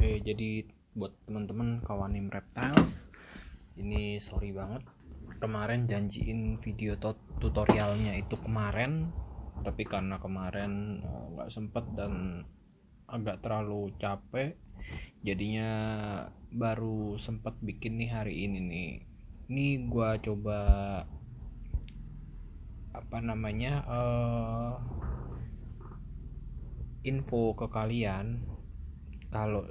Oke, jadi buat teman-teman kawanim reptiles, ini sorry banget. Kemarin janjiin video tutorialnya itu kemarin, tapi karena kemarin nggak sempet dan agak terlalu capek, jadinya baru sempet bikin nih hari ini nih. Ini gua coba info ke kalian kalau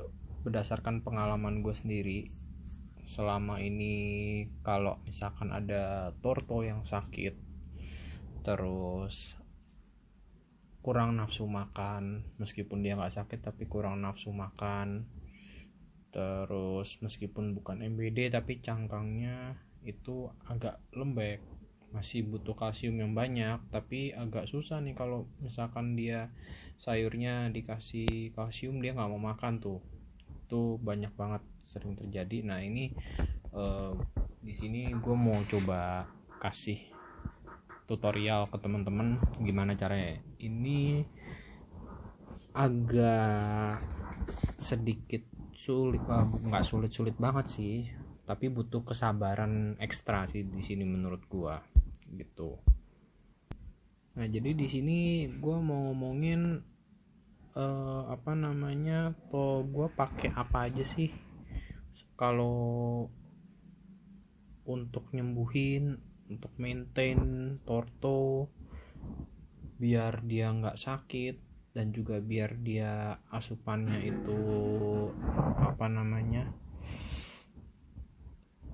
berdasarkan pengalaman gue sendiri selama ini. Kalau misalkan ada torto yang sakit, terus kurang nafsu makan, meskipun dia nggak sakit tapi kurang nafsu makan, terus meskipun bukan MBD tapi cangkangnya itu agak lembek, masih butuh kalsium yang banyak, tapi agak susah nih kalau misalkan dia sayurnya dikasih kalsium dia nggak mau makan tuh. Itu banyak banget sering terjadi. Nah ini di sini gue mau coba kasih tutorial ke teman-teman gimana caranya. Ini agak sedikit sulit, nggak sulit banget sih, tapi butuh kesabaran ekstra sih di sini menurut gue gitu. Nah jadi di sini gue mau ngomongin gue pakai apa aja sih kalau untuk nyembuhin, untuk maintain torto biar dia nggak sakit, dan juga biar dia asupannya itu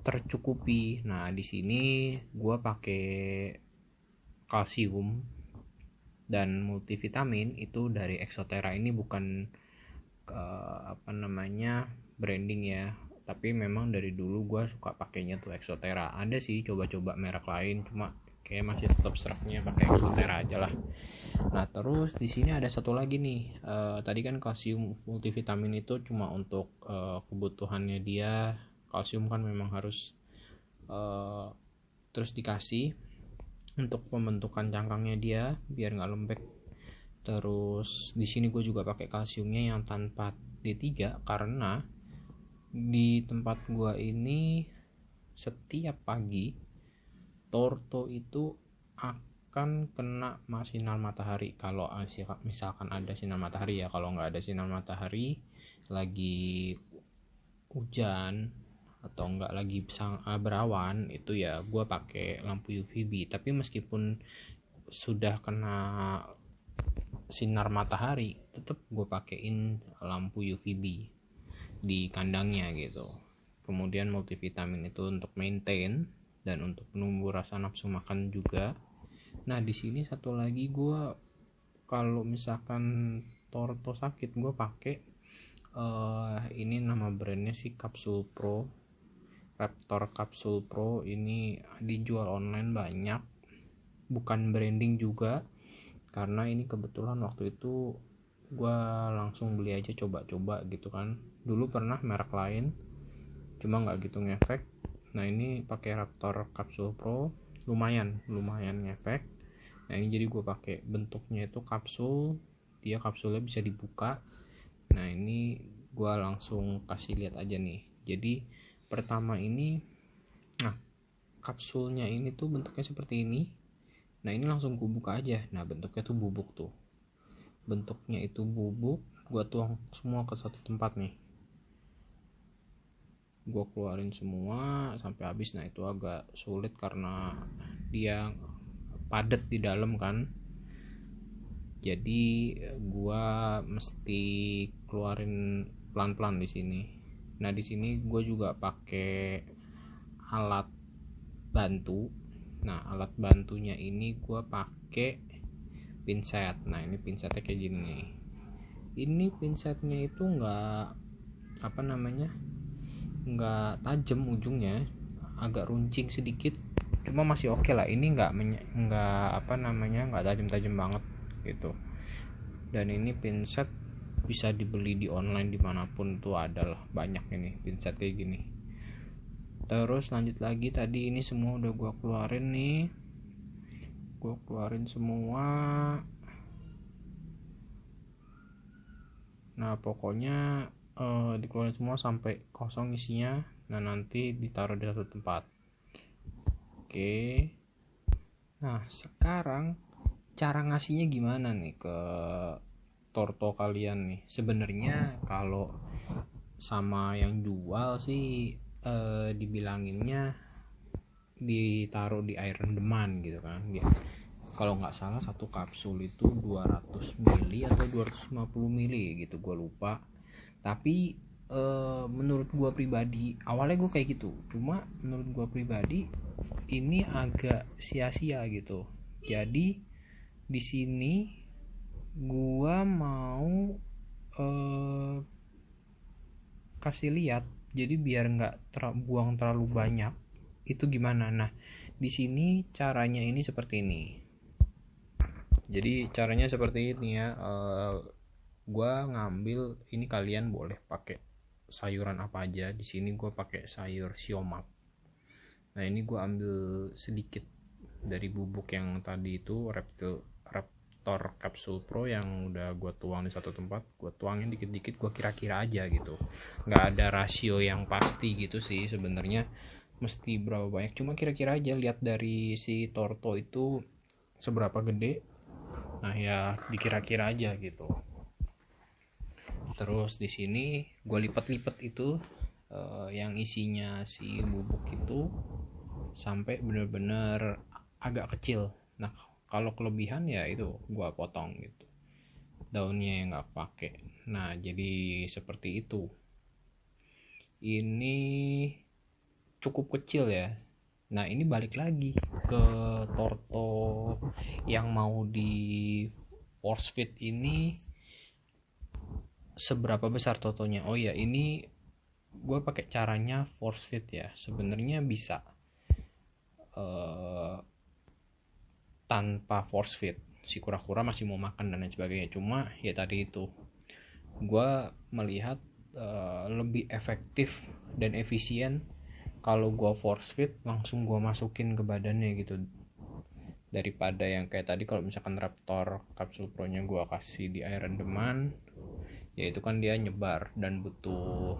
tercukupi. Nah di sini gue pakai kalsium dan multivitamin itu dari Exotera. Ini bukan branding ya, tapi memang dari dulu gue suka pakainya tuh Exotera. Ada sih coba-coba merek lain, cuma kayak masih tetap seraknya pakai Exotera aja lah. Nah terus di sini ada satu lagi nih, tadi kan kalsium multivitamin itu cuma untuk kebutuhannya dia. Kalsium kan memang harus terus dikasih untuk pembentukan cangkangnya dia biar nggak lembek. Terus di sini gue juga pakai kalsiumnya yang tanpa D3 karena di tempat gue ini setiap pagi torto itu akan kena sinar matahari. Kalau misalkan ada sinar matahari ya, kalau nggak ada sinar matahari, lagi hujan atau enggak lagi berawan, itu ya gue pakai lampu UVB. Tapi meskipun sudah kena sinar matahari, tetap gue pakein lampu UVB di kandangnya gitu. Kemudian multivitamin itu untuk maintain dan untuk menumbuh rasa nafsu makan juga. Nah di sini satu lagi, gue kalau misalkan torto sakit gue pakai ini nama brandnya sih Capsule Pro, Raptor Capsule Pro. Ini dijual online banyak, bukan branding juga, karena ini kebetulan waktu itu gue langsung beli aja coba-coba gitu kan. Dulu pernah merek lain cuma nggak gitu ngefek. Nah ini pakai Raptor Capsule Pro lumayan ngefek. Nah ini jadi gue pakai bentuknya itu kapsul, dia kapsulnya bisa dibuka. Nah ini gue langsung kasih lihat aja nih. Jadi pertama ini, nah kapsulnya ini tuh bentuknya seperti ini. Nah ini langsung gue buka aja. Nah bentuknya tuh bubuk tuh, bentuknya itu bubuk. Gue tuang semua ke satu tempat nih, gue keluarin semua sampai habis. Nah itu agak sulit karena dia padat di dalam kan, jadi gue mesti keluarin pelan-pelan di sini. Nah di sini gue juga pakai alat bantu. Nah alat bantunya ini gue pakai pinset. Nah ini pinsetnya kayak gini nih. Ini pinsetnya itu nggak tajam ujungnya, agak runcing sedikit, cuma masih oke lah. Ini nggak tajam banget gitu. Dan ini pinset bisa dibeli di online dimanapun tuh, ada lah banyak ini pinset kayak gini. Terus lanjut lagi, tadi ini semua udah gue keluarin nih, gue keluarin semua. Nah pokoknya dikeluarin semua sampai kosong isinya. Nah nanti ditaruh di satu tempat. Oke, nah sekarang cara ngasihnya gimana nih ke torto kalian nih? Sebenarnya kalau sama yang jual sih dibilanginnya ditaruh di air rendeman gitu kan ya. Kalau nggak salah satu kapsul itu 200 mili atau 250 mili gitu, gue lupa. Tapi menurut gue pribadi awalnya gue kayak gitu, cuma menurut gue pribadi ini agak sia-sia gitu. Jadi di sini gue mau kasih lihat, jadi biar nggak buang terlalu banyak itu gimana. Nah di sini caranya ini seperti ini. Jadi caranya seperti ini ya. Gue ngambil ini, kalian boleh pakai sayuran apa aja. Di sini gue pakai sayur siomap. Nah ini gue ambil sedikit dari bubuk yang tadi itu Raptor Capsule Pro yang udah gue tuang di satu tempat. Gue tuangin dikit-dikit, gue kira-kira aja gitu. Nggak ada rasio yang pasti gitu sih sebenarnya mesti berapa banyak, cuma kira-kira aja lihat dari si torto itu seberapa gede. Nah ya dikira-kira aja gitu. Terus di sini gue lipat-lipat itu yang isinya si bubuk itu sampai bener-bener agak kecil. Nah kalau kelebihan ya itu gue potong gitu, daunnya yang nggak pakai. Nah jadi seperti itu. Ini cukup kecil ya. Nah ini balik lagi ke torto yang mau di force feed ini, seberapa besar totonya. Oh ya ini gue pakai caranya force feed ya. Sebenarnya bisa tanpa force feed, si kura-kura masih mau makan dan lain sebagainya. Cuma ya tadi itu gue melihat lebih efektif dan efisien kalau gue force feed langsung gue masukin ke badannya gitu, daripada yang kayak tadi kalau misalkan Raptor Capsule Pro nya gue kasih di air rendeman, ya itu kan dia nyebar dan butuh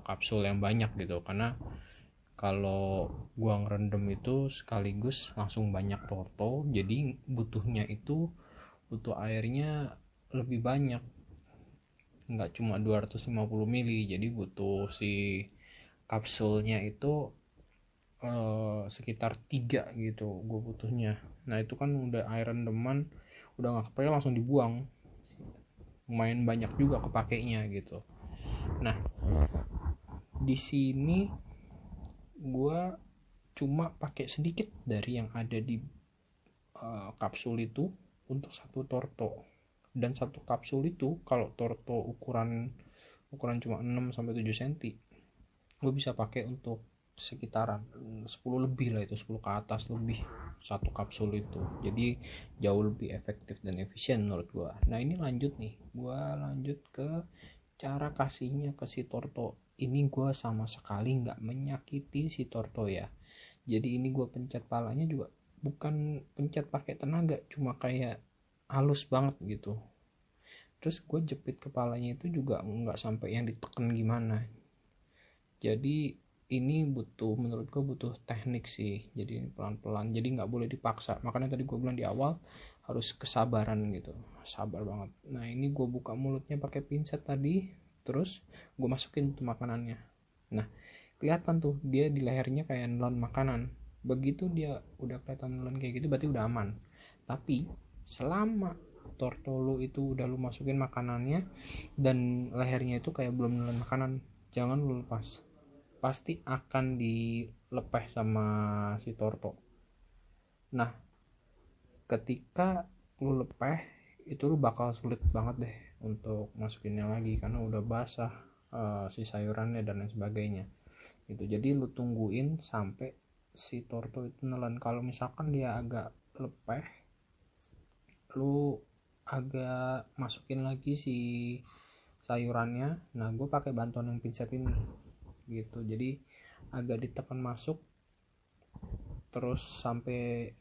kapsul yang banyak gitu. Karena kalau gua ngerendam itu sekaligus langsung banyak torto, jadi butuhnya itu butuh airnya lebih banyak, nggak cuma 250 mili, jadi butuh si kapsulnya itu sekitar 3 gitu gue butuhnya. Nah itu kan udah air rendeman, udah nggak kepake langsung dibuang, lumayan banyak juga kepakainya gitu. Nah di sini gue cuma pakai sedikit dari yang ada di kapsul itu untuk satu torto. Dan satu kapsul itu kalau torto ukuran cuma 6 sampai 7 cm, gue bisa pakai untuk sekitaran 10 lebih lah, itu 10 ke atas lebih satu kapsul itu. Jadi jauh lebih efektif dan efisien menurut gue. Nah ini lanjut nih, gue lanjut ke cara kasihnya ke si torto. Ini gue sama sekali nggak menyakiti si torto ya. Jadi ini gue pencet palanya juga bukan pencet pakai tenaga, cuma kayak halus banget gitu. Terus gue jepit kepalanya itu juga nggak sampai yang ditekan gimana. Jadi ini menurut gue butuh teknik sih. Jadi pelan-pelan, jadi nggak boleh dipaksa. Makanya tadi gue bilang di awal harus kesabaran gitu, sabar banget. Nah ini gue buka mulutnya pakai pinset tadi, terus gue masukin tuh makanannya. Nah kelihatan tuh dia di lehernya kayak nelan makanan. Begitu dia udah kelihatan nelan kayak gitu berarti udah aman. Tapi selama tortolo itu udah lu masukin makanannya dan lehernya itu kayak belum nelan makanan, jangan lu lepas, pasti akan dilepeh sama si torto. Nah ketika lu lepeh itu lu bakal sulit banget deh untuk masukinnya lagi karena udah basah si sayurannya dan lain sebagainya gitu. Jadi lu tungguin sampai si torto itu nelan. Kalau misalkan dia agak lepeh, lu agak masukin lagi si sayurannya. Nah gue pakai bantuan yang pinset ini gitu, jadi agak ditekan masuk terus sampai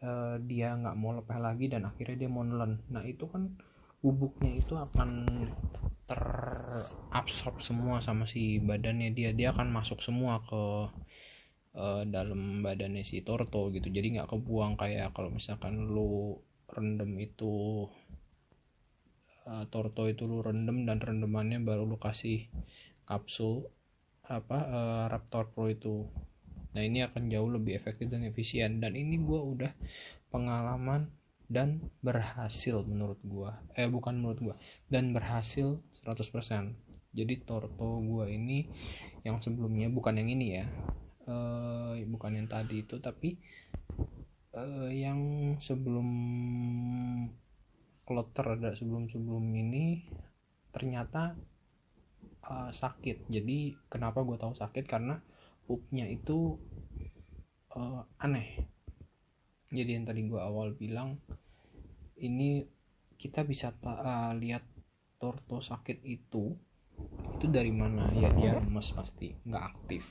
dia nggak mau lepeh lagi dan akhirnya dia mau nelen. Nah itu kan bubuknya itu akan terabsorb semua sama si badannya dia akan masuk semua ke dalam badannya si Torto gitu, jadi nggak kebuang kayak kalau misalkan lu rendem itu Torto itu lu rendem dan rendemannya baru lu kasih kapsul Raptor Pro itu. Nah ini akan jauh lebih efektif dan efisien, dan ini gue udah pengalaman dan berhasil menurut gue, bukan menurut gue, dan berhasil 100%. Jadi Torto gue ini yang sebelumnya, bukan yang ini ya, bukan yang tadi itu, tapi yang sebelum kloter, ada sebelum ini ternyata sakit. Jadi kenapa gue tahu sakit, karena pupnya itu aneh. Jadi yang tadi gue awal bilang, ini kita bisa lihat Torto sakit itu dari mana ya, dia lemes pasti, nggak aktif,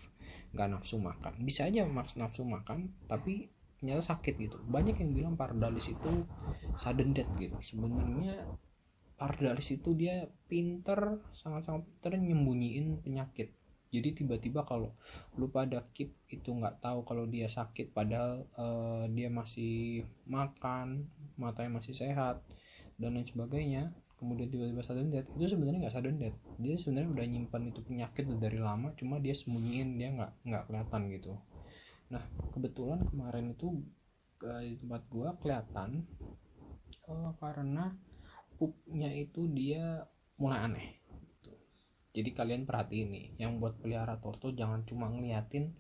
nggak nafsu makan. Bisa aja nafsu makan tapi ternyata sakit gitu. Banyak yang bilang Pardalis itu sudden death gitu. Sebenarnya Pardalis itu dia pinter, sangat-sangat pinter nyembunyiin penyakit. Jadi tiba-tiba kalau lu pada keep itu nggak tahu kalau dia sakit, padahal dia masih makan, matanya masih sehat dan lain sebagainya. Kemudian tiba-tiba sudden death, itu sebenarnya nggak sudden death, dia sebenarnya udah nyimpan itu penyakit dari lama, cuma dia sembunyiin, dia nggak kelihatan gitu. Nah kebetulan kemarin itu di tempat gua kelihatan karena pupnya itu dia mulai aneh gitu. Jadi kalian perhatiin nih, yang buat pelihara Torto jangan cuma ngeliatin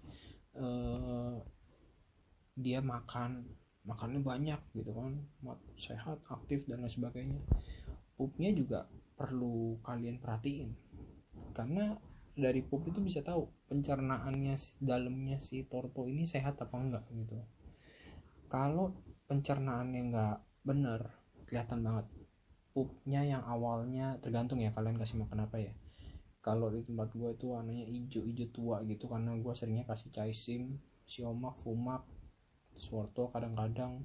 dia makannya banyak gitu kan, sehat, aktif dan lain sebagainya. Pupnya juga perlu kalian perhatiin, karena dari pup itu bisa tahu pencernaannya dalamnya si Torto ini sehat apa enggak gitu. Kalau pencernaannya enggak bener, kelihatan banget. Pupnya yang awalnya tergantung ya kalian kasih makan apa ya. Kalau di tempat gue itu warnanya hijau tua gitu, karena gue seringnya kasih Caisim, Siomak, Fumak, Sworto kadang-kadang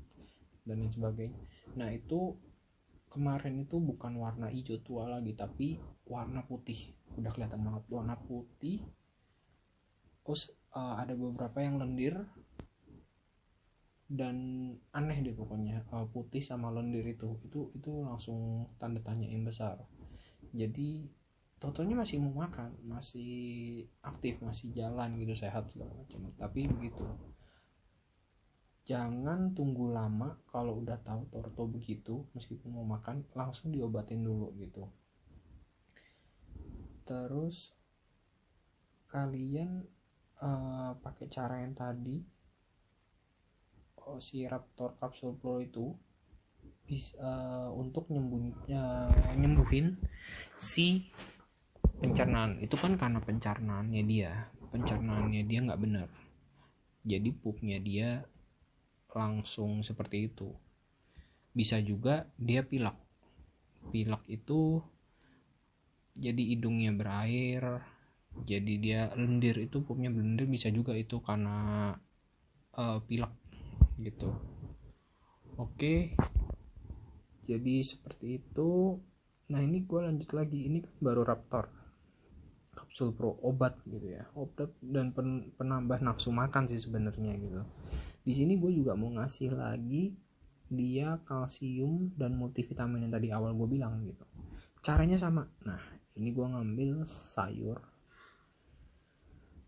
dan lain sebagainya. Nah itu kemarin itu bukan warna hijau tua lagi, tapi warna putih. Udah kelihatan banget warna putih. Terus ada beberapa yang lendir dan aneh deh pokoknya. Putih sama lendir itu langsung tanda tanya yang besar. Jadi totalnya masih mau makan, masih aktif, masih jalan gitu, sehat segala macam. Tapi begitu, jangan tunggu lama. Kalau udah tahu Torto begitu, meskipun mau makan langsung diobatin dulu gitu. Terus kalian pakai cara yang tadi, si Raptor Capsule Pro itu bisa untuk nyembuhin si pencernaan. Itu kan karena pencernaannya dia nggak benar, jadi pupnya dia langsung seperti itu. Bisa juga dia pilek itu jadi hidungnya berair, jadi dia lendir, itu pupnya lendir. Bisa juga itu karena pilek gitu. Oke, jadi seperti itu. Nah ini gue lanjut lagi, ini kan baru Raptor Capsule Pro, obat gitu ya, obat dan penambah nafsu makan sih sebenarnya gitu. Di sini gue juga mau ngasih lagi dia kalsium dan multivitamin yang tadi awal gue bilang gitu. Caranya sama. Nah ini gue ngambil sayur,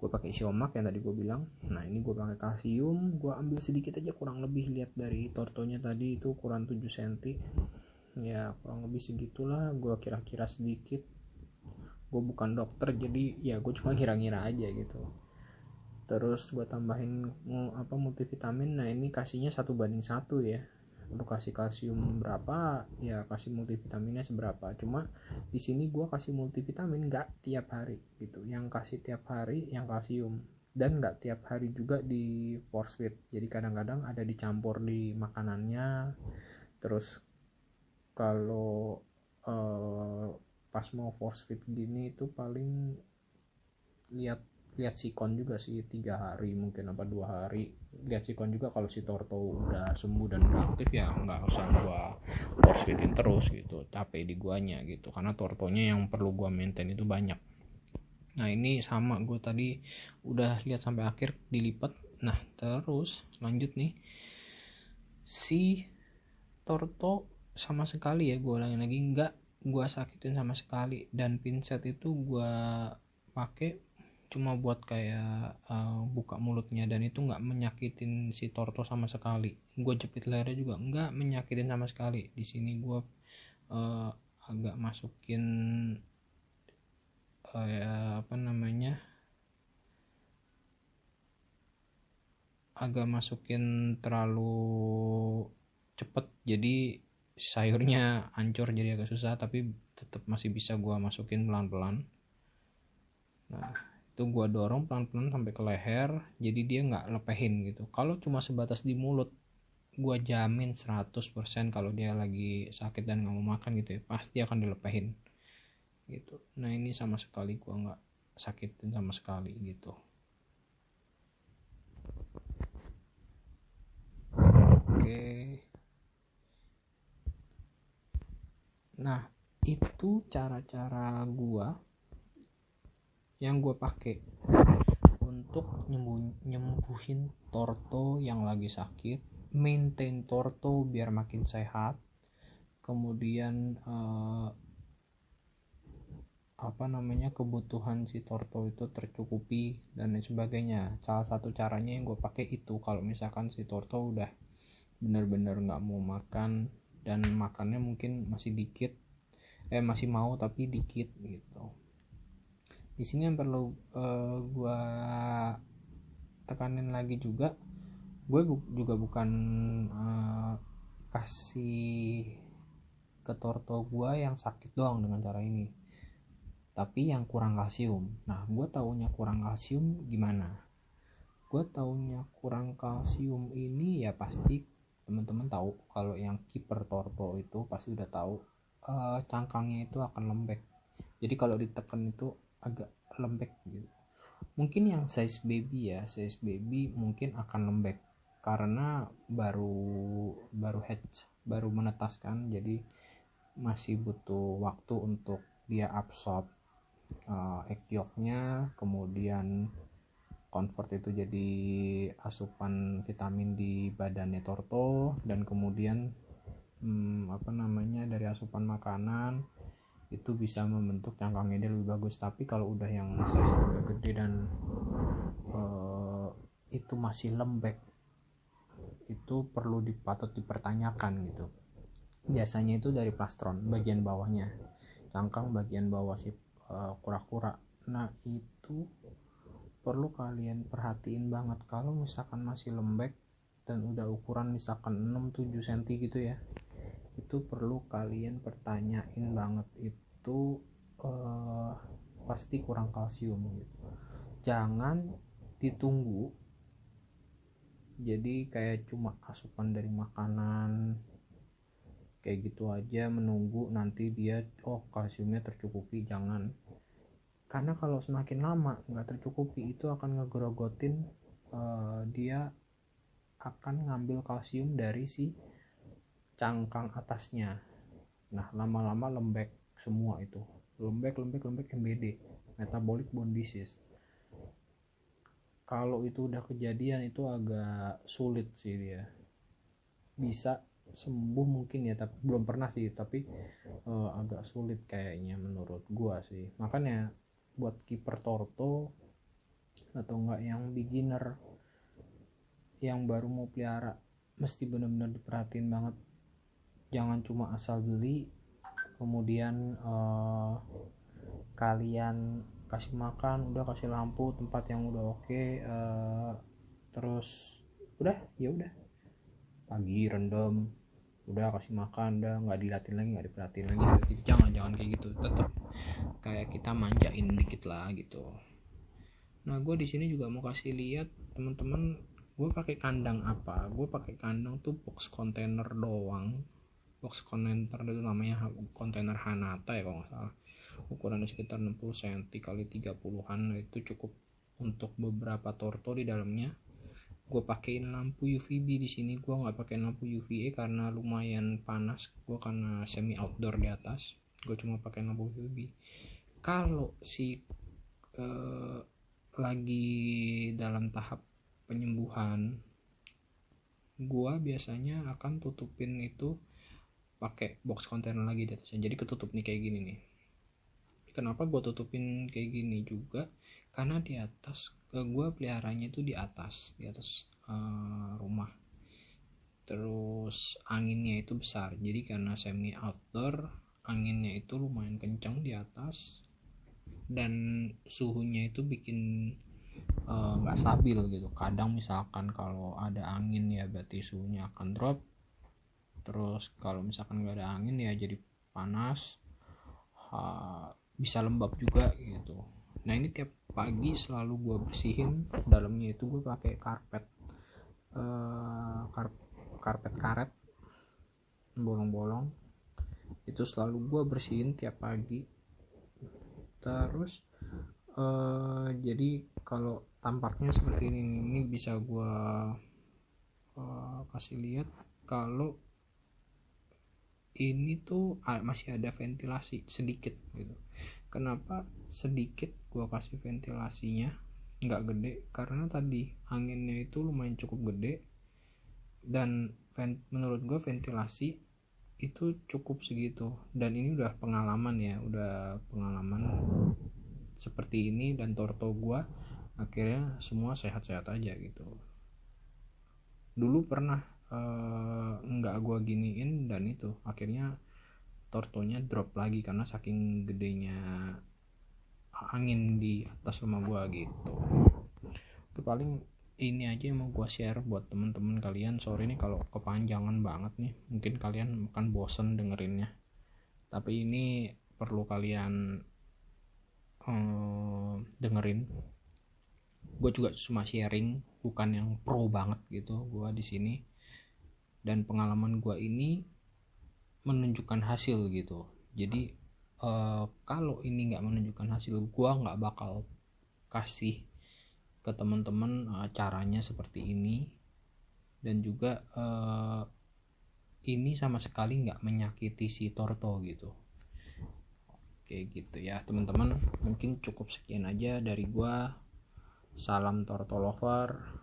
gue pakai siomak yang tadi gue bilang. Nah ini gue pakai kalsium, gue ambil sedikit aja, kurang lebih lihat dari tortonya tadi itu kurang 7 cm ya, kurang lebih segitulah. Gue kira-kira sedikit, gue bukan dokter jadi ya gue cuma kira-kira aja gitu. Terus gue tambahin multivitamin. Nah ini kasihnya 1:1 ya, lu kasih kalsium berapa ya kasih multivitaminnya seberapa. Cuma di sini gue kasih multivitamin nggak tiap hari gitu, yang kasih tiap hari yang kalsium, dan nggak tiap hari juga di force feed. Jadi kadang-kadang ada dicampur di makanannya. Terus kalau pas mau force feed gini itu paling lihat lihat sikon juga sih, 3 hari mungkin apa 2 hari, lihat sikon juga. Kalau si Torto udah sembuh dan udah aktif ya nggak usah gua force feedin terus gitu, capek di guanya gitu, karena Tortonya yang perlu gua maintain itu banyak. Nah ini sama, gue tadi udah lihat sampai akhir dilipat. Nah terus lanjut nih, si Torto sama sekali ya, gue ulangin lagi, nggak gue sakitin sama sekali. Dan pinset itu gue pakai cuma buat kayak buka mulutnya, dan itu nggak menyakitin si Torto sama sekali. Gue jepit lehernya juga nggak menyakitin sama sekali. Di sini gue agak masukin apa namanya, agak masukin terlalu cepet, jadi sayurnya hancur, jadi agak susah, tapi tetap masih bisa gua masukin pelan-pelan. Nah itu gua dorong pelan-pelan sampai ke leher, jadi dia nggak lepehin gitu. Kalau cuma sebatas di mulut, gua jamin 100% kalau dia lagi sakit dan nggak mau makan gitu ya, pasti akan dilepehin gitu. Nah ini sama sekali gua nggak sakitin sama sekali gitu. Oke. Nah itu cara-cara gua yang gua pakai untuk nyembuhin Torto yang lagi sakit, maintain Torto biar makin sehat, kemudian kebutuhan si Torto itu tercukupi dan lain sebagainya. Salah satu caranya yang gue pakai itu, kalau misalkan si Torto udah benar-benar nggak mau makan dan makannya mungkin masih dikit, masih mau tapi dikit gitu. Di sini yang perlu gue tekanin lagi juga, gue juga bukan kasih ke Torto gue yang sakit doang dengan cara ini, tapi yang kurang kalsium. Nah gue taunya kurang kalsium gimana? Gue taunya kurang kalsium ini ya pasti teman-teman tahu, kalau yang kiper Torto itu pasti udah tahu cangkangnya itu akan lembek. Jadi kalau ditekan itu agak lembek gitu. Mungkin yang size baby mungkin akan lembek karena baru hatch, baru menetaskan, jadi masih butuh waktu untuk dia absorb egg yolknya, kemudian convert itu jadi asupan vitamin di badannya Torto, dan kemudian dari asupan makanan itu bisa membentuk cangkangnya dia lebih bagus. Tapi kalau udah yang size agak gede dan itu masih lembek, itu perlu patut dipertanyakan gitu. Biasanya itu dari plastron bagian bawahnya, cangkang bagian bawah si kura-kura. Nah itu perlu kalian perhatiin banget. Kalau misalkan masih lembek dan udah ukuran misalkan 6-7 cm gitu ya, itu perlu kalian pertanyain banget, itu pasti kurang kalsium gitu. Jangan ditunggu jadi kayak cuma asupan dari makanan kayak gitu aja, menunggu nanti dia kalsiumnya tercukupi. Jangan, karena kalau semakin lama nggak tercukupi itu akan ngegrogotin, dia akan ngambil kalsium dari si cangkang atasnya. Nah lama-lama lembek semua, itu lembek MBD, metabolic bone disease. Kalau itu udah kejadian itu agak sulit sih, dia bisa sembuh mungkin ya, tapi belum pernah sih, tapi agak sulit kayaknya menurut gua sih. Makanya buat kiper Torto atau enggak yang beginner yang baru mau pelihara, mesti benar-benar diperhatiin banget. Jangan cuma asal beli kemudian kalian kasih makan, udah kasih lampu tempat yang udah oke, terus udah pagi rendam, udah kasih makan, udah nggak dilatin lagi, nggak diperhatiin lagi. Jangan kayak gitu, tetap kayak kita manjain dikit lah gitu. Nah gue di sini juga mau kasih lihat teman-teman, gue pakai kandang apa. Gue pakai kandang tuh box container doang. Box container itu namanya kontainer Hanata ya kalau nggak salah, ukurannya sekitar 60 cm kali 30-an. Itu cukup untuk beberapa torto di dalamnya gue pakein lampu UVB. Di sini gue nggak pakai lampu UVA karena lumayan panas gue karena semi outdoor di atas, gue cuma pakai lampu UVB. Kalau si lagi dalam tahap penyembuhan, gue biasanya akan tutupin itu pakai box container lagi di atasnya, jadi ketutup nih kayak gini nih. Kenapa gue tutupin kayak gini juga, karena di atas gue peliharanya itu di atas rumah, terus anginnya itu besar, jadi karena semi outdoor anginnya itu lumayan kencang di atas dan suhunya itu bikin nggak stabil gitu. Kadang misalkan kalau ada angin ya berarti suhunya akan drop, terus kalau misalkan nggak ada angin ya jadi panas, bisa lembab juga gitu. Nah ini tiap pagi selalu gue bersihin dalamnya, itu gue pakai karpet karet bolong-bolong, itu selalu gue bersihin tiap pagi. Terus jadi kalau tampaknya seperti ini bisa gue kasih lihat kalau ini tuh masih ada ventilasi sedikit gitu. Kenapa sedikit gue kasih ventilasinya nggak gede, karena tadi anginnya itu lumayan cukup gede dan menurut gue ventilasi itu cukup segitu. Dan ini udah pengalaman seperti ini, dan torto gue akhirnya semua sehat-sehat aja gitu. Dulu pernah nggak gue giniin dan itu akhirnya tortonya drop lagi karena saking gedenya angin di atas rumah gue gitu. Itu paling ini aja yang mau gue share buat teman-teman kalian. Sorry nih kalau kepanjangan banget nih, mungkin kalian akan bosen dengerinnya, tapi ini perlu kalian dengerin. Gue juga cuma sharing, bukan yang pro banget gitu gue di sini, dan pengalaman gue ini menunjukkan hasil gitu. Jadi kalau ini nggak menunjukkan hasil, gue nggak bakal kasih ke teman-teman caranya seperti ini. Dan juga ini sama sekali nggak menyakiti si torto gitu. Oke gitu ya teman-teman, mungkin cukup sekian aja dari gue. Salam torto lover.